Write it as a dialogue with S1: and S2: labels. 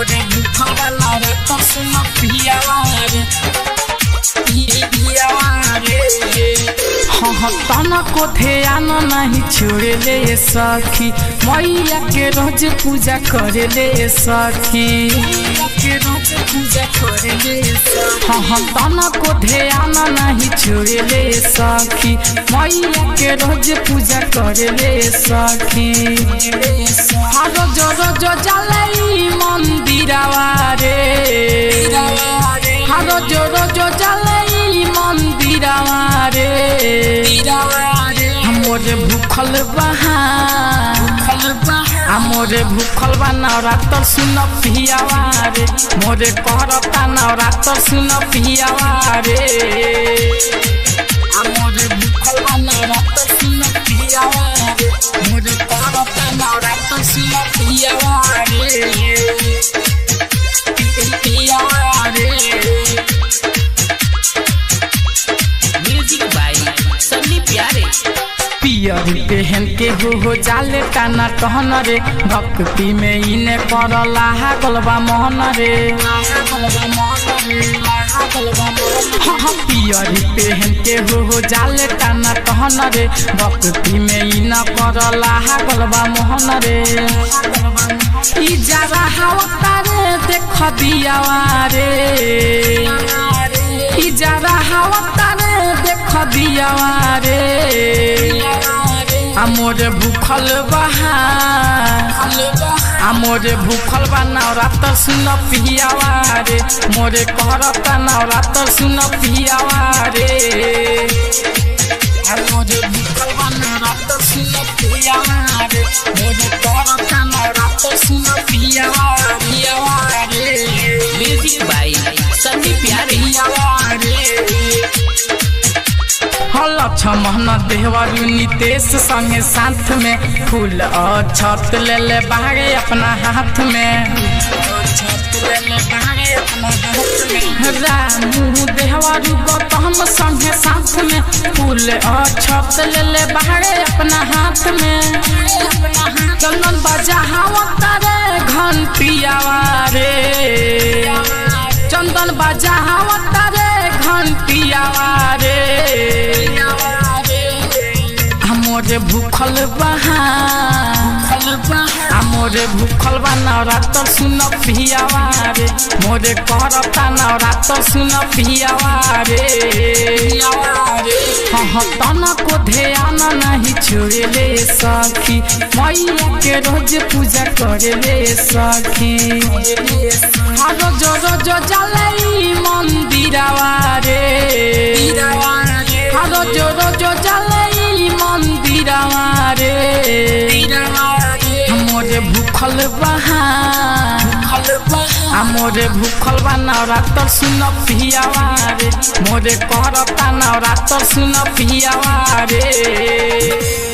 S1: मोरे भूखल वाला रे तो सुन पियावा रे पियावा रे। हाँ तना को ध्यान नहीं छोड़े ले सखी मैया के रोज पूजा करे ले सखी के रोज पूजा करे ले सखी। हाँ तना को ध्यान नहीं छोड़े ले सखी मैया के रोज पूजा करे ले सखी। रोज रोज जले मंदिरवा रे रोज रोज जले मंदिरवा रे मोरे भूखल बहा मोरे भूखल बा नवरात्र सुन पियावा रे मोरे करता नवरात्र सुन पियावा रे मोरे भूखल बा नवरात्र सुन पियावा रे मोरे करता नवरात्र सुन पियावा रे पियावा रे। म्यूजिक बाय सन्नी प्यारे। पियरी पहन के हो जाले टाना टहन रे भक्ति में इने करला गलबा मोहन रे। हाँ पियरी पहन के हो जाले टाना टहन रे भक्ति में इना करला गलबा मोहन रे। ई जरा हवा रे देख दियावा रे ई जरा हवा रे देख दियावा रे मोरे भूखल बहा मोरे भूखल बा नवरात्र सुन पियावा रे मोरे करता नवरात्र सुन पियावा रे मोरे भूखल बा नवरात्र सुन पियावा रे मोरे करता नवरात्र सुन पियावा रे। म्यूजिक बाय सन्नी प्यारे। लक्ष्मण देवरू नितेश संगे साथ में फूल छत ले ले बागे अपना हाथ में रामू देवरू गौतम संगे साथ में फूल छत ले ले बागे अपना हाथ में चंदन बजा हवा रे घंटियावा रे चंदन बजा हवा रे घंटियावा रे मोरे भूखल बहा मोरे भूखल बा नवरात्र सुन पियावा रे मोरे करता नवरात्र सुन पियावा रे। हाँ तना को ध्यान नहीं छोड़े ले सखी मैया के रोज पूजा करे ले सखी। रोज रोज जले मंदिरवा रे रोज रोज जले मंदिरवा रे मोरे भूखल बहा मोरे भूखल बा नवरात्र सुन पियावा रे मोरे करता नवरात्र सुन पियावा रे।